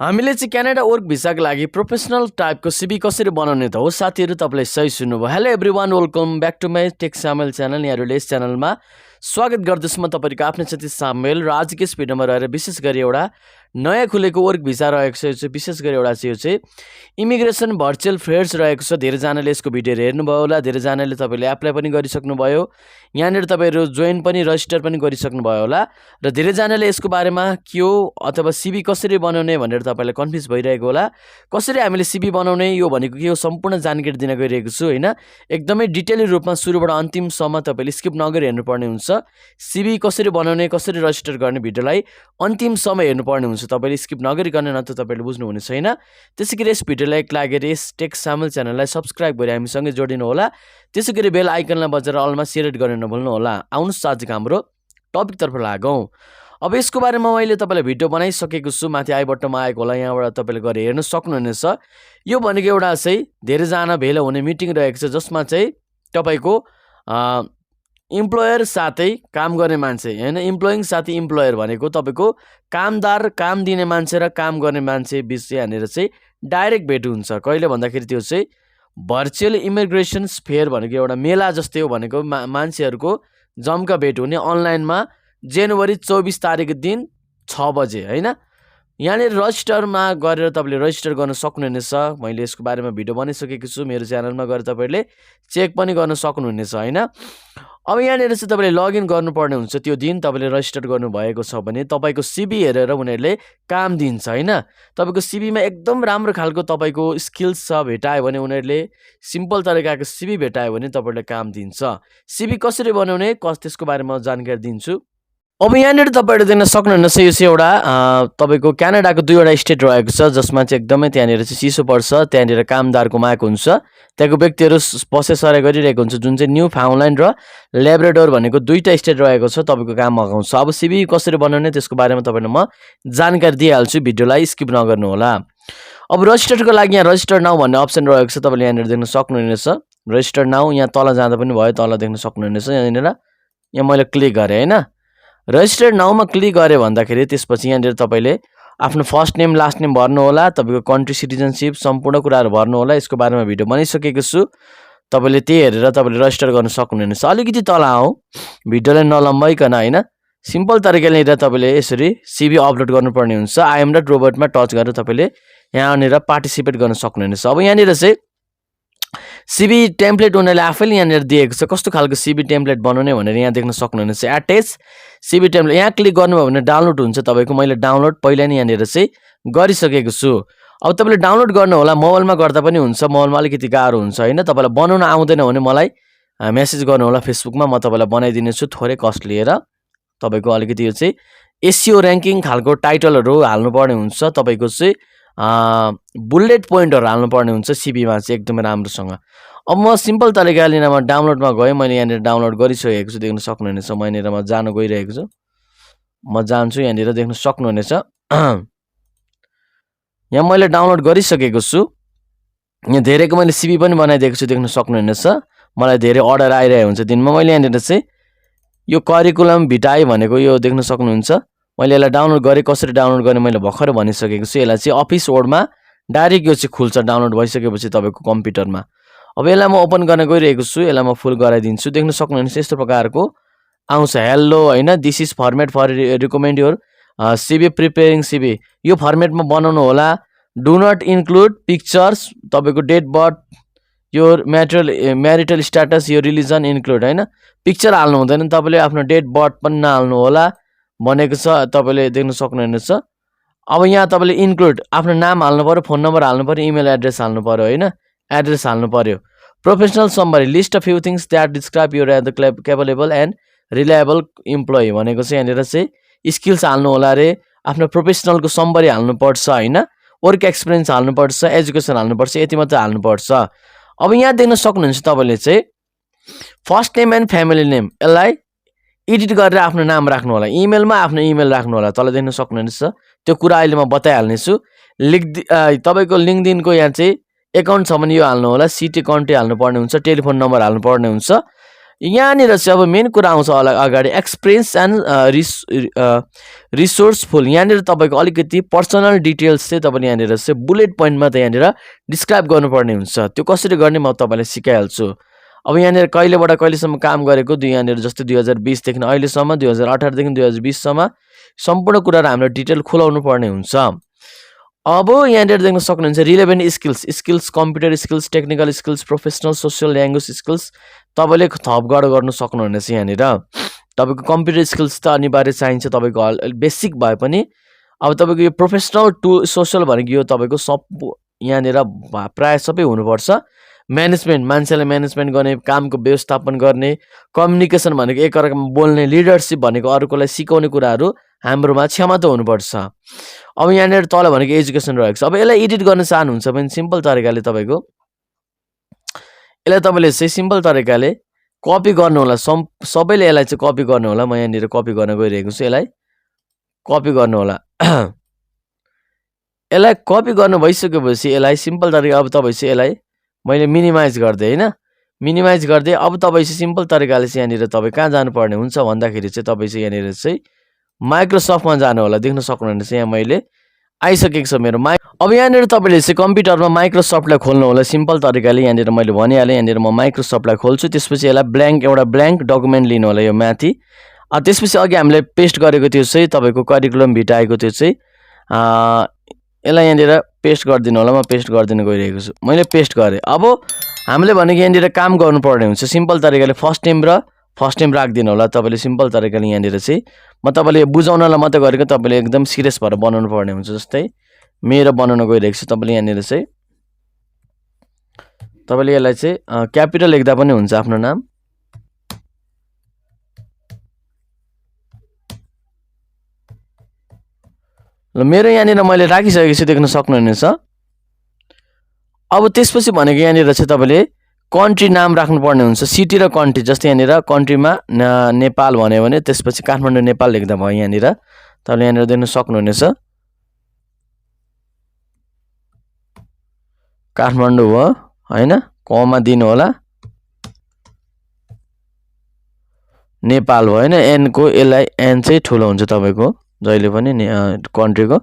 हामीले चाहिँ Canada work भिसाको लागि प्रोफेसनल टाइपको सिभी कसरी बनाउने त हो साथीहरू, तपाईँले सही सुन्नुभयो। Hello everyone, welcome back to my tech सामेल च्यानल। यहाँहरूले यस च्यानलमा स्वागत गर्दछु। म तपाईँको आफ्नै साथी सामेल र आजको यस भिडियोमा रहेर विशेष गरी एउटा नयाँ खुलेको वर्क भिसा रहेको छ। यो चाहिँ विशेष गरी एउटा चाहिँ यो चाहिँ इमिग्रेसन भर्चुअल फेयर्स रहेको छ। धेरैजनाले यसको भिडियोहरू हेर्नुभयो होला, धेरैजनाले तपाईँले एप्लाई पनि गरिसक्नुभयो, यहाँनिर तपाईँहरू जोइन पनि रजिस्टर पनि गरिसक्नुभयो होला र धेरैजनाले यसको बारेमा के हो अथवा सिभी कसरी बनाउने भनेर तपाईँलाई कन्फ्युज भइरहेको होला। कसरी हामीले सिभी बनाउने यो भनेको के हो सम्पूर्ण जानकारी दिन गइरहेको छु होइन। एकदमै डिटेली रूपमा सुरुबाट अन्तिमसम्म तपाईँले स्किप नगरी हेर्नुपर्ने हुन्छ। सिभी कसरी बनाउने, कसरी रजिस्टर गर्ने भिडियोलाई अन्तिमसम्म हेर्नुपर्ने हुन्छ, तपाईँले स्किप नगरिकन, नत्र तपाईँले बुझ्नुहुने छैन। त्यसै गरी यस भिडियोलाई एक लागेर यस टेक सामेल च्यानललाई सब्सक्राइब गरी हामीसँगै जोडिनु होला। त्यसै गरी बेल आइकनलाई बजाएर अलमा सेयर गर्न नभुल्नु होला। आउनुहोस् आजको हाम्रो टपिकतर्फ लागौँ। अब यसको बारेमा मैले तपाईँलाई भिडियो बनाइसकेको छु, माथि आई बटनमा आएको होला, यहाँबाट तपाईँले गएर हेर्न सक्नुहुनेछ। यो भनेको एउटा चाहिँ धेरैजना भेला हुने मिटिङ रहेको छ, जसमा चाहिँ तपाईँको इम्प्लोयर साथै काम गर्ने मान्छे होइन, इम्प्लोइङ साथै इम्प्लोयर भनेको तपाईँको कामदार, काम दिने मान्छे र काम गर्ने मान्छे बिच चाहिँ यहाँनिर चाहिँ डाइरेक्ट भेट हुन्छ। कहिले भन्दाखेरि त्यो चाहिँ भर्चुअल इमिग्रेसन फेयर भनेको एउटा मेला जस्तै हो भनेको, मान्छेहरूको जम्का भेट हुने अनलाइनमा जनवरी 24 तारिक दिन 6 बजे होइन। यहाँनिर रजिस्टरमा गरेर तपाईँले रजिस्टर गर्न सक्नुहुनेछ। मैले यसको बारेमा भिडियो बनाइसकेको छु, मेरो च्यानलमा गएर तपाईँले चेक पनि गर्न सक्नुहुनेछ होइन। अब यहाँनिर चाहिँ तपाईँले लगइन गर्नुपर्ने हुन्छ। त्यो दिन तपाईँले रजिस्टर गर्नुभएको छ भने तपाईँको सिभी हेरेर उनीहरूले काम दिन्छ होइन। तपाईँको सिभीमा एकदम राम्रो खालको तपाईँको स्किल्स छ भेटायो भने, उनीहरूले सिम्पल तरिकाको सिभी भेटायो भने तपाईँले काम दिन्छ। सिभी कसरी बनाउने त्यसको बारेमा जानकारी दिन्छु। अब यहाँनिर तपाईँहरूले देख्न सक्नुहुनेछ, यो चाहिँ एउटा तपाईँको क्यानाडाको 2वटा स्टेट रहेको छ, जसमा चाहिँ एकदमै त्यहाँनिर चाहिँ चिसो पर्छ। त्यहाँनिर कामदारको माग हुन्छ, त्यहाँको व्यक्तिहरू बसेसराइ गरिरहेको हुन्छ, जुन चाहिँ न्यूफाउन्डल्यान्ड र labrador भनेको 2टा स्टेट रहेको छ। तपाईँको काम मगाउँछ। अब सिभी कसरी बनाउने त्यसको बारेमा तपाईँलाई म जानकारी दिइहाल्छु, भिडियोलाई स्किप नगर्नु होला। अब रजिस्टरको लागि यहाँ रजिस्टर नाउ भन्ने अप्सन रहेको छ, तपाईँले यहाँनिर देख्न सक्नुहुनेछ। रजिस्टर नाउ यहाँ तल जाँदा पनि भयो, तल देख्न सक्नुहुनेछ। यहाँनिर यहाँ मैले क्लिक गरेँ होइन। रजिस्टर नाउमा क्लिक गऱ्यो भन्दाखेरि त्यसपछि यहाँनिर तपाईँले आफ्नो फर्स्ट नेम लास्ट नेम भर्नु होला, तपाईँको कन्ट्री सिटिजनसिप सम्पूर्ण कुराहरू भर्नु होला। यसको बारेमा भिडियो बनाइसकेको छु, तपाईँले त्यही हेरेर तपाईँले रजिस्टर गर्न सक्नुहुनेछ। अलिकति तल आऊ, भिडियोलाई नलम्बाइकन होइन, सिम्पल तरिकाले तपाईँले यसरी सिभी अपलोड गर्नुपर्ने हुन्छ। आइएम र रोबोटमा टच गरेर तपाईँले यहाँनिर पार्टिसिपेट गर्न सक्नुहुनेछ। अब यहाँनिर चाहिँ सिभी टेम्प्लेट उनीहरूले आफैले यहाँनिर दिएको छ, कस्तो खालको सिभी टेम्प्लेट बनाउने भनेर यहाँ देख्न सक्नुहुनेछ। एटेच सिभी टेम्प्लेट यहाँ क्लिक गर्नुभयो भने डाउनलोड हुन्छ तपाईँको। मैले डाउनलोड पहिला नै यहाँनिर चाहिँ गरिसकेको छु। अब तपाईँले डाउनलोड गर्नु होला, मोबाइलमा गर्दा पनि हुन्छ, मोबाइलमा अलिकति गाह्रो हुन्छ होइन। तपाईँलाई बनाउन आउँदैन भने मलाई मेसेज गर्नु होला फेसबुकमा, म तपाईँलाई बनाइदिनेछु थोरै कस्ट लिएर। तपाईँको अलिकति यो चाहिँ एसइओ ऱ्याङ्किङ खालको टाइटलहरू हाल्नुपर्ने हुन्छ, तपाईँको चाहिँ बुलेट पोइन्टहरू हाल्नुपर्ने हुन्छ सिभीमा चाहिँ एकदमै राम्रोसँग। अब म सिम्पल तरिकाले म डाउनलोडमा गएँ, मैले यहाँनिर डाउनलोड गरिसकेको छु, देख्न सक्नुहुनेछ। म यहाँनिर म जान गइरहेको छु, म जान्छु, यहाँनिर देख्न सक्नुहुनेछ। यहाँ मैले डाउनलोड गरिसकेको छु। यहाँ धेरैको मैले सिभी पनि बनाइदिएको छु, देख्न सक्नुहुनेछ। मलाई धेरै अर्डर आइरहेको हुन्छ दिनमा। मैले यहाँनिर चाहिँ यो करिकुलम भिटाई भनेको यो देख्न सक्नुहुन्छ। मैले यसलाई डाउनलोड गरेँ, कसरी डाउनलोड गर्ने मैले भर्खर भनिसकेको छु। यसलाई चाहिँ अफिस वर्डमा डाइरेक्ट यो चाहिँ खुल्छ डाउनलोड भइसकेपछि तपाईँको कम्प्युटरमा। अब यसलाई म ओपन गर्न गइरहेको छु, यसलाई म फुल गराइदिन्छु। देख्न सक्नुहुन्छ यस्तो प्रकारको आउँछ, हेलो होइन, this is format for recommend your CV preparing CV. यो फर्मेटमा बनाउनु होला। डु नट इन्क्लुड पिक्चर्स, तपाईँको डेट बर्थ, यो म्यारिटल स्ट्याटस, यो रिलिजन इन्क्लुड होइन। पिक्चर हाल्नु हुँदैन, तपाईँले आफ्नो डेट बर्थ पनि नहाल्नु होला भनेको छ, तपाईँले देख्न सक्नुहुनेछ। अब यहाँ तपाईँले इन्क्लुड आफ्नो नाम हाल्नु पऱ्यो, फोन नम्बर हाल्नु पऱ्यो, इमेल एड्रेस हाल्नु पऱ्यो होइन, एड्रेस हाल्नु पऱ्यो। Professional summary, list of few things that describe your as the capable and reliable employee भनेको चाहिँ यहाँनिर चाहिँ स्किल्स हाल्नु होला रे, आफ्नो प्रोफेसनलको समरी हाल्नुपर्छ होइन, वर्क एक्सपिरियन्स हाल्नुपर्छ, एजुकेसन हाल्नुपर्छ, यति मात्रै हाल्नुपर्छ। अब यहाँ देख्न सक्नुहुन्छ तपाईँले चाहिँ first name and family name, यसलाई एडिट गरेर आफ्नो नाम राख्नु होला, इमेलमा आफ्नो इमेल राख्नु होला। तल देख्न सक्नुहुनेछ, त्यो कुरा अहिले म बताइहाल्नेछु। तपाईँको लिङ्कडिनको यहाँ चाहिँ एकाउन्ट छ भने यो हाल्नु होला, सिटी कन्ट्री हाल्नुपर्ने हुन्छ, टेलिफोन नम्बर हाल्नुपर्ने हुन्छ। यहाँनिर चाहिँ अब मेन कुरा आउँछ अगाडि एक्सपिरियन्स एन्ड रिसोर्सफुल। यहाँनिर तपाईँको अलिकति पर्सनल डिटेल्स चाहिँ तपाईँले यहाँनिर चाहिँ बुलेट पोइन्टमा त यहाँनिर डिस्क्राइब गर्नुपर्ने हुन्छ। त्यो कसरी गर्ने म तपाईँलाई सिकाइहाल्छु। अब यहाँनिर कहिलेबाट कहिलेसम्म काम गरेको, यहाँनिर जस्तै 2020 देखि अहिलेसम्म, 2018 देखि 2020 सम्म सम्पूर्ण कुराहरू हाम्रो डिटेल खुलाउनु पर्ने हुन्छ। अब यहाँनिर देख्न सक्नुहुन्छ relevant skills, computer skills, technical skills, professional, social, language skills तपाईँले थपगढ गर्नु सक्नुहुनेछ। यहाँनिर तपाईँको कम्प्युटर स्किल्स त अनिवार्य चाहिन्छ, तपाईँको बेसिक भए पनि। अब तपाईँको यो प्रोफेसनल टु सोसियल भनेको यो तपाईँको सब यहाँनिर प्रायः सबै हुनुपर्छ। म्यानेजमेन्ट, मान्छेलाई म्यानेजमेन्ट गर्ने, कामको व्यवस्थापन गर्ने, कम्युनिकेसन भनेको एकअर्कामा बोल्ने, लिडरसिप भनेको अरूकोलाई सिकाउने कुराहरू हाम्रोमा क्षमता हुनुपर्छ। अब यहाँनिर तल भनेको एजुकेसन रहेको छ। अब यसलाई एडिट गर्न चाहनुहुन्छ भने सिम्पल तरिकाले तपाईँको यसलाई तपाईँले चाहिँ सिम्पल तरिकाले कपी गर्नु होला। सबैले यसलाई चाहिँ कपी गर्नु होला। म यहाँनिर कपी गर्न गइरहेको छु। यसलाई कपी गर्नु होला। यसलाई कपी गर्नु भइसकेपछि यसलाई सिम्पल तरिका अब तपाईँ चाहिँ यसलाई मैले मिनिमाइज गर्दै हैन, मिनिमाइज गर्दै अब तपाईँ चाहिँ सिम्पल तरिकाले चाहिँ यहाँनिर तपाईँ कहाँ जानुपर्ने हुन्छ भन्दाखेरि चाहिँ तपाईँ चाहिँ यहाँनिर चाहिँ माइक्रोसफ्टमा जानु होला। देख्न सक्नुहुनेछ यहाँ मैले आइसकेको छ मेरो अब यहाँनिर तपाईँले चाहिँ कम्प्युटरमा माइक्रोसफ्टलाई खोल्नु होला। सिम्पल तरिकाले यहाँनिर मैले भनिहालेँ। यहाँनिर म माइक्रोसफ्टलाई खोल्छु। त्यसपछि यसलाई एउटा ब्ल्याङ्क डकुमेन्ट लिनु होला यो माथि। त्यसपछि अघि हामीले पेस्ट गरेको त्यो चाहिँ तपाईँको करिकुलम भिटा आएको त्यो चाहिँ यसलाई यहाँनिर पेस्ट गरिदिनु होला। म पेस्ट गरिदिन गइरहेको छु। मैले पेस्ट गरेँ। अब हामीले भनेको यहाँनिर काम गर्नुपर्ने हुन्छ। सिम्पल तरिकाले फर्स्ट नेम राखिदिनु होला। तपाईँले सिम्पल तरिकाले यहाँनिर चाहिँ म तपाईँले बुझाउनलाई मात्रै गरेको, तपाईँले एकदम सिरियस भएर बनाउनु पर्ने हुन्छ। जस्तै मेरो बनाउन गइरहेको छु। तपाईँले यहाँनिर चाहिँ तपाईँले यसलाई चाहिँ क्यापिटल लेख्दा पनि हुन्छ आफ्नो नाम। ल मेरो यहाँनिर मैले राखिसकेको छु, देख्न सक्नुहुनेछ। अब त्यसपछि भनेको यहाँनिर चाहिँ तपाईँले कन्ट्री नाम राख्नुपर्ने हुन्छ, सिटी र कन्ट्री। जस्तै यहाँनिर कन्ट्रीमा नेपाल भन्यो भने त्यसपछि काठमाडौँ नेपाल लेख्दा भयो। यहाँनिर तपाईँले यहाँनिर देख्न सक्नुहुनेछ काठमाडौँ हो हैन, कमा दिनु होला, नेपाल भयो हैन, एनको यसलाई एन चाहिँ ठुलो हुन्छ तपाईँको जहिले पनि कन्ट्रीको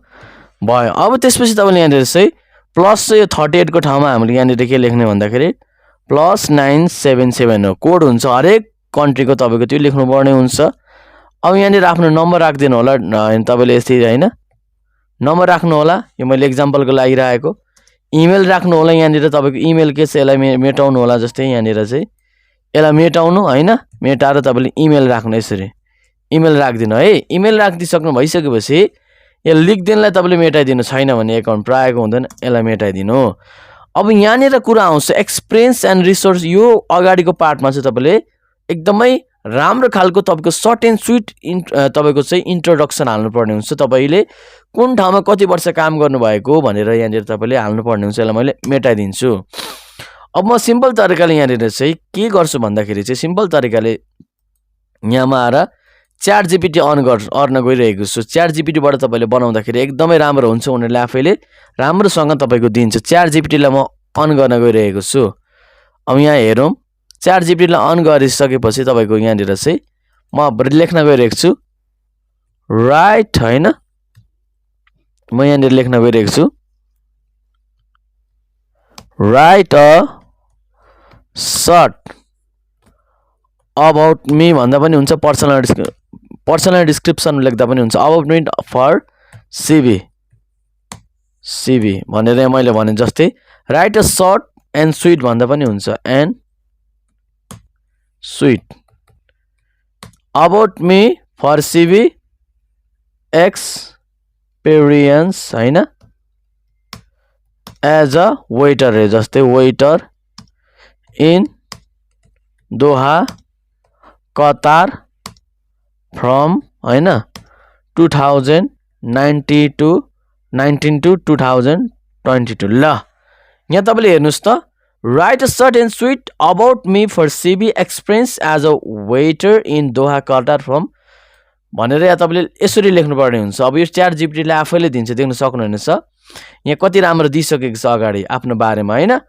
भयो। अब त्यसपछि तपाईँले यहाँनिर चाहिँ प्लस चाहिँ यो 38 को ठाउँमा हामीले यहाँनिर के लेख्ने भन्दाखेरि +977 हो कोड हुन्छ हरेक कन्ट्रीको, तपाईँको त्यो लेख्नुपर्ने हुन्छ। अब यहाँनिर आफ्नो नम्बर राखिदिनु होला। तपाईँले यसरी हैन नम्बर राख्नु होला। यो मैले एक्जाम्पलको लागि राखेको। इमेल राख्नु होला। यहाँनिर तपाईँको इमेल के छ यसलाई मेटाउनु होला। जस्तै यहाँनिर चाहिँ यसलाई मेटाउनु हैन, मेटाएर तपाईँले इमेल राख्नु। यसरी इमेल राखिदिनु है। इमेल राखिदिसक्नु भइसकेपछि यो लिखदिनलाई तपाईँले मेटाइदिनु छैन भने एकाउन्ट प्रायःको हुँदैन, यसलाई मेटाइदिनु। अब यहाँनिर कुरा आउँछ एक्सपिरियन्स एन्ड रिसोर्स। यो अगाडिको पार्टमा चाहिँ तपाईँले एकदमै राम्रो खालको तपाईँको सर्ट एन्ड स्विट तपाईँको चाहिँ इन्ट्रोडक्सन हाल्नुपर्ने हुन्छ। तपाईँले कुन ठाउँमा कति वर्ष काम गर्नुभएको भनेर यहाँनिर तपाईँले हाल्नुपर्ने हुन्छ। यसलाई मैले मेटाइदिन्छु। अब म सिम्पल तरिकाले यहाँनिर चाहिँ के गर्छु भन्दाखेरि चाहिँ सिम्पल तरिकाले यहाँमा आएर च्याट जिपिटी अन गइरहेको छु। च्याट जिपिटीबाट तपाईँले बनाउँदाखेरि एकदमै राम्रो हुन्छ। उनीहरूले आफैले राम्रोसँग तपाईँको दिन्छ। च्याट जिपिटीलाई म अन गर्न गइरहेको छु। अब यहाँ हेरौँ, च्याट जिपिटीलाई अन गरिसकेपछि तपाईँको यहाँनिर चाहिँ म लेख्न गइरहेको छु राइट हैन, म यहाँनिर लेख्न गइरहेको छु write a short about me भन्दा पनि हुन्छ, पर्सनल डिस्क्रिप्सन लेख्दा पनि हुन्छ। अबाउट मी फर सिभी भनेर मैले भने जस्तै write a short and sweet भन्दा पनि हुन्छ, and sweet about me for CV experience हैन एज अ वेटर, जस्तै waiter in Doha Qatar from हैन 2019 to 2022। ल यहाँ तपाईँले हेर्नुहोस् त, write a short and sweet about me for CV experience as a waiter in Doha Qatar from भनेर यहाँ तपाईँले यसरी लेख्नुपर्ने हुन्छ। अब यो च्याट जिपिटीले आफैले दिन्छ, देख्न सक्नुहुनेछ यहाँ कति राम्रो दिइसकेको छ अगाडि आफ्नो बारेमा हैन।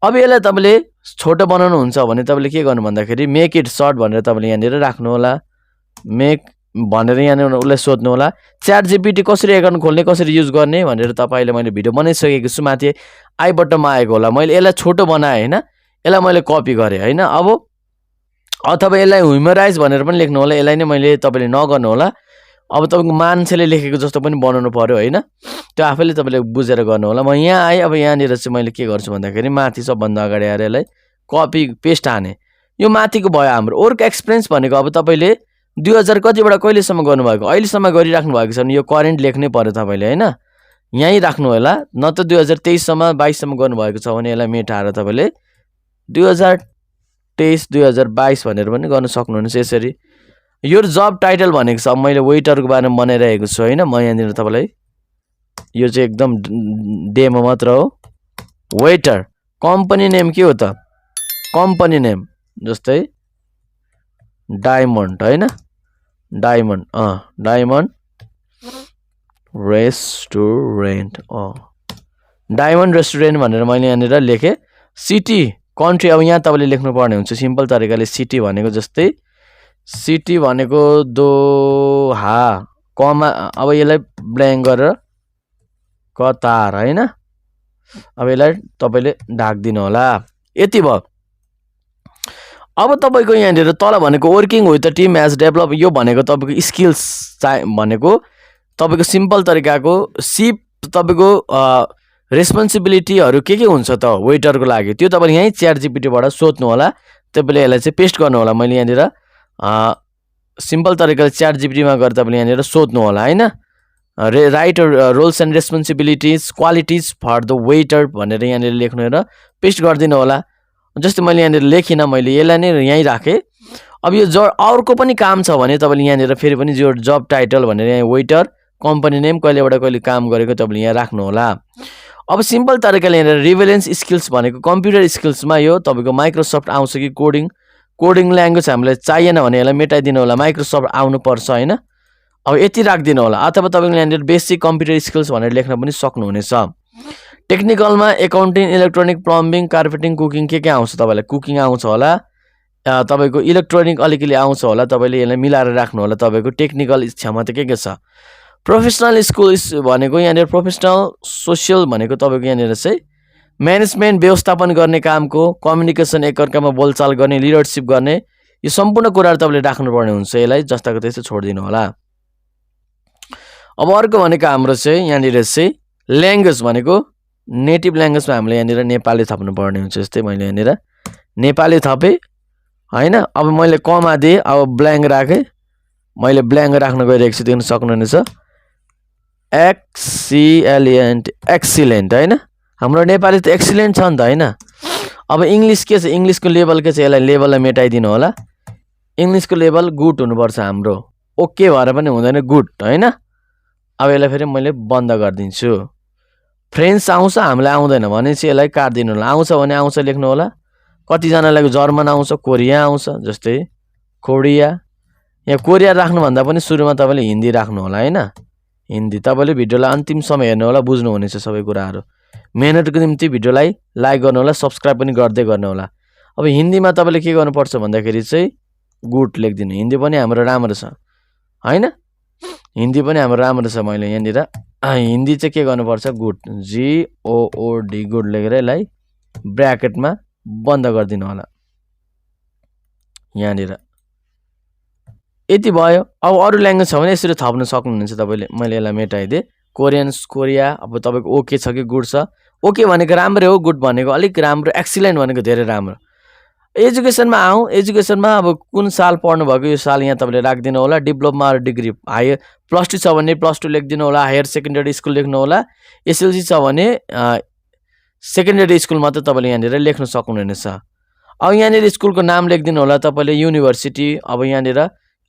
अब यसलाई तपाईँले छोटो बनाउनुहुन्छ भने तपाईँले के गर्नु भन्दाखेरि मेक इट सर्ट भनेर तपाईँले यहाँनिर राख्नु होला। मेक भनेर यहाँनिर उसलाई सोध्नु होला च्याट जिपिटी कसरी एकाउन्ट खोल्ने, कसरी युज गर्ने भनेर तपाईँले मैले भिडियो बनाइसकेको छु, माथि आई बटनमा आएको होला। मैले यसलाई छोटो बनाएँ होइन, यसलाई मैले कपी गरेँ होइन। अब अथवा यसलाई ह्युमराइज भनेर पनि लेख्नु होला, यसलाई नै मैले तपाईँले नगर्नु होला। अब तपाईँको मान्छेले लेखेको जस्तो पनि बनाउनु पर्यो होइन, त्यो आफैले तपाईँले बुझेर गर्नु होला। म यहाँ आएँ, अब यहाँनिर चाहिँ मैले के गर्छु भन्दाखेरि माथि सबभन्दा अगाडि आएर यसलाई कपी पेस्ट हाने, यो माथिको भयो हाम्रो वर्क एक्सपिरियन्स भनेको। अब तपाईँले 2000 कतिबाट कहिलेसम्म गर्नुभएको, अहिलेसम्म गरिराख्नु भएको छ भने यो करेन्ट लेख्नै पर्यो तपाईँले होइन, यहीँ राख्नु होला। न त 2023सम्म 22सम्म गर्नुभएको छ भने यसलाई मेटाएर तपाईँले 2023 2022 भनेर पनि गर्न सक्नुहुनेछ यसरी। यो जब टाइटल भनेको छ, अब मैले वेटरको बारेमा बनाइरहेको छु होइन। म यहाँनिर तपाईँलाई यो चाहिँ एकदम डेमो मात्र हो। वेटर कम्पनी नेम के हो त, कम्पनी नेम जस्तै डायमन्ड होइन, डायमन्ड रेस्टुरेन्ट, डायमन्ड रेस्टुरेन्ट भनेर मैले यहाँनिर लेखेँ। सिटी कन्ट्री अब यहाँ तपाईँले लेख्नु पर्ने हुन्छ सिम्पल तरिकाले। सिटी भनेको जस्तै सिटी भनेको दोहा कमा, अब यसलाई ब्ल्याङ्क गरेर कतार होइन। अब यसलाई तपाईँले ढाकिदिनु होला, यति भयो। अब तपाईँको यहाँनिर तल भनेको working with the team as develop, यो भनेको तपाईँको स्किल्स भनेको तपाईँको सिम्पल तरिकाको सिप तपाईँको रेस्पोन्सिबिलिटीहरू के हुन्छ त वेटरको लागि, त्यो तपाईँले यहीँ च्याट जिपिटीबाट सोध्नु होला। तपाईँले यसलाई चाहिँ पेस्ट गर्नु होला। मैले यहाँनिर सिम्पल तरिकाले च्याट जिपिटीमा गएर तपाईँले यहाँनिर सोध्नु होला होइन। Write roles and responsibilities qualities for the waiter भनेर यहाँनिर लेख्नु र पेस्ट गरिदिनु होला। जस्तै मैले यहाँनिर लेखिनँ, मैले यसलाई नै यहीँ राखेँ। अब यो अर्को पनि काम छ भने तपाईँले यहाँनिर फेरि पनि जो जब टाइटल भनेर यहाँ वेटर कम्पनी नेम कहिलेबाट कहिले काम गरेको तपाईँले यहाँ राख्नु होला। अब सिम्पल तरिकाले यहाँनिर रिभेलेन्स स्किल्स भनेको कम्प्युटर स्किल्समा यो तपाईँको माइक्रोसफ्ट आउँछ कि कोडिङ ल्याङ्ग्वेज हामीलाई चाहिएन भने यसलाई मेटाइदिनु होला, माइक्रोसफ्ट आउनुपर्छ होइन। अब यति राखिदिनु होला। अथवा तपाईँले यहाँनिर बेसिक कम्प्युटर स्किल्स भनेर लेख्न पनि सक्नुहुनेछ। टेक्निकलमा accounting, electronic, plumbing, carpeting, cooking के आउँछ तपाईँलाई, कुकिङ आउँछ होला। तपाईँको इलेक्ट्रोनिक अलिकति आउँछ होला, तपाईँले यसलाई मिलाएर राख्नु होला। तपाईँको टेक्निकल क्षमता के छ। प्रोफेसनल स्कुल भनेको यहाँनिर प्रोफेसनल, सोसियल भनेको तपाईँको यहाँनिर चाहिँ म्यानेजमेन्ट व्यवस्थापन गर्ने कामको, कम्युनिकेसन एकअर्कामा बोलचाल गर्ने, लिडरसिप गर्ने, यो सम्पूर्ण कुराहरू तपाईँले राख्नुपर्ने हुन्छ। यसलाई जस्ताको त्यस्तै छोडिदिनु होला। अब अर्को भनेको हाम्रो चाहिँ यहाँनिर चाहिँ ल्याङ्ग्वेज भनेको नेटिभ ल्याङ्ग्वेजमा हामीले यहाँनिर नेपाली थप्नु पर्ने हुन्छ। जस्तै मैले यहाँनिर नेपाली थपेँ होइन। अब मैले कमा दिएँ, अब ब्ल्याङ्क राखेँ, मैले ब्ल्याङ्क राख्न गइरहेको छु, देख्न सक्नुहुनेछ एक्सिलेन्ट एक्सिलेन्ट होइन। हाम्रो नेपाली त एक्सिलेन्ट छ नि त होइन। अब इङ्ग्लिस के छ, इङ्ग्लिसको लेभल के छ, यसलाई लेभललाई मेटाइदिनु होला। इङ्ग्लिसको लेभल गुड हुनुपर्छ हाम्रो, ओके भएर पनि हुँदैन, गुड होइन। अब यसलाई फेरि मैले बन्द गरिदिन्छु। फ्रेन्च आउँछ, हामीलाई आउँदैन भने चाहिँ यसलाई काटिदिनु होला। आउँछ भने आउँछ लेख्नु होला। कतिजनालाई जर्मन आउँछ, कोरिया आउँछ, जस्तै कोरिया। यहाँ कोरिया राख्नुभन्दा पनि सुरुमा तपाईँले हिन्दी राख्नु होला होइन। हिन्दी तपाईँले भिडियोलाई अन्तिमसम्म हेर्नु होला, बुझ्नुहुनेछ सबै कुराहरू। मेहनतको निम्ति भिडियोलाई लाइक गर्नु होला, सब्सक्राइब पनि गर्दै गर्नु होला। अब हिन्दीमा तपाईँले के गर्नुपर्छ भन्दाखेरि चाहिँ गुड लेखिदिनु। हिन्दी पनि हाम्रो राम्रो छ होइन, हिन्दी पनि हाम्रो राम्रो छ। मैले यहाँनिर हिन्दी चाहिँ के गर्नुपर्छ, गुड, GOOD गुड लेखेर यसलाई ब्र्याकेटमा बन्द गरिदिनु होला यहाँनिर। यति भयो। अब अरू ल्याङ्ग्वेज छ भने यसरी थप्न सक्नुहुनेछ तपाईँले। मैले यसलाई मेटाइदिएँ। कोरिया, अब तपाईँको ओके छ कि गुड छ। ओके भनेको राम्रै हो, गुड भनेको अलिक राम्रो, एक्सिलेन्ट भनेको धेरै राम्रो। एजुकेसनमा आउँ। एजुकेसनमा अब कुन साल पढ्नुभएको यो साल यहाँ तपाईँले राखिदिनु होला। डिप्लोमा र डिग्री, हायर +2 छ भने +2 लेखिदिनु होला। हायर सेकेन्डरी स्कुल लेख्नु होला। SLC छ भने सेकेन्डरी स्कुल मात्र तपाईँले यहाँनिर लेख्न सक्नुहुनेछ। अब यहाँनिर स्कुलको नाम लेखिदिनु होला तपाईँले, युनिभर्सिटी। अब यहाँनिर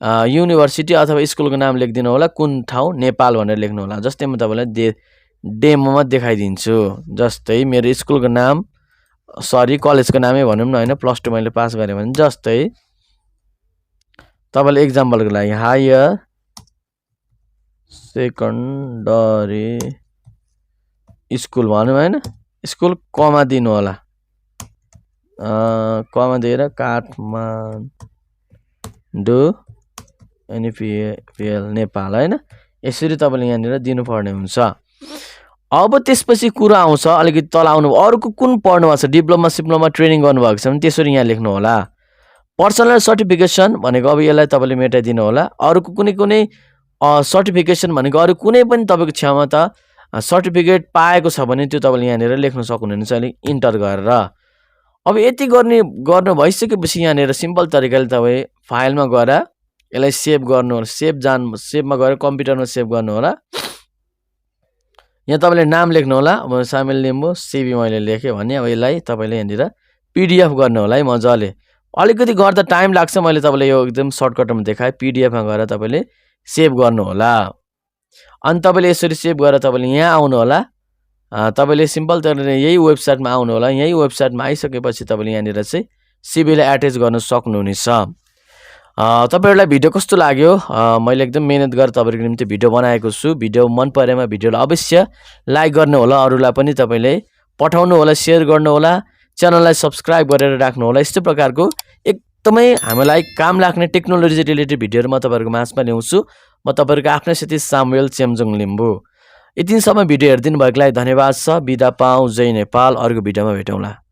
युनिभर्सिटी अथवा स्कुलको नाम लेखिदिनु होला, कुन ठाउँ, नेपाल भनेर लेख्नु होला। जस्तै म तपाईँलाई डेमोमा देखाइदिन्छु। जस्तै मेरो स्कुलको नाम, सरी कलेजको नामै भनौँ न होइन, +2 मैले पास गरेँ भने। जस्तै तपाईँले इक्जाम्पलको लागि हायर सेकेन्डरी स्कुल भनौँ होइन, स्कुल कमा दिनु होला। कमा दिएर काठमाडौँ NPL नेपाल हैन, यसरी तपाईँले यहाँनिर दिनुपर्ने हुन्छ। अब त्यसपछि कुरा आउँछ अलिकति तल आउनु, अरूको कुन पढ्नु भएको छ, डिप्लोमा सिप्लोमा ट्रेनिङ गर्नुभएको छ भने त्यसरी यहाँ लेख्नु होला। पर्सनल सर्टिफिकेसन भनेको अब यसलाई तपाईँले मेटाइदिनु होला। अरूको कुनै सर्टिफिकेसन भनेको अरू कुनै पनि तपाईँको क्षमता सर्टिफिकेट पाएको छ भने त्यो तपाईँले यहाँनिर लेख्न सक्नुहुनेछ अलिक इन्टर गरेर। अब यति गर्नु भइसकेपछि यहाँनिर सिम्पल तरिकाले तपाईँ फाइलमा गएर यसलाई सेभ गर्नु होला। सेभमा गएर कम्प्युटरमा सेभ गर्नु होला। यहाँ तपाईँले नाम लेख्नु होला। अब सामेल लिम्बू सिबी मैले लेखेँ भने अब यसलाई तपाईँले यहाँनिर PDF गर्नु होला है मजाले। अलिकति गर्दा टाइम लाग्छ, मैले तपाईँलाई यो एकदम सर्टकटमा देखाएँ। PDFमा गएर तपाईँले सेभ गर्नु होला। अनि तपाईँले यसरी सेभ गरेर तपाईँले यहाँ आउनु होला। तपाईँले सिम्पल तरिकाले यही वेबसाइटमा आउनु होला। यही वेबसाइटमा आइसकेपछि तपाईँले यहाँनिर चाहिँ सिबीलाई एट्याच गर्न सक्नुहुनेछ। तपाईहरुलाई भिडियो कस्तो लाग्यो? मैले एकदम मेहनत गरेर तपाईहरुको निम्ति भिडियो बनाएको छु। भिडियो मन परेमा भिडियोलाई अवश्य लाइक गर्नु होला, अरूलाई पनि तपाईले पठाउनु होला, शेयर गर्नु होला, च्यानललाई सब्स्क्राइब गरेर राख्नु होला। यस्तो प्रकारको एकदमै हामीलाई काम लाग्ने टेक्नोलोजी रिलेटेड भिडियोहरु म तपाईहरुको माझमा ल्याउँछु। म तपाईहरुको आफ्नै साथी सामुएल चेम्जुङ लिम्बू। यतिसम्म भिडियो हेर्दिनु भएकोलाई धन्यवाद छ। बिदा पाऊ। जय नेपाल। अर्को भिडियोमा भेटौँला।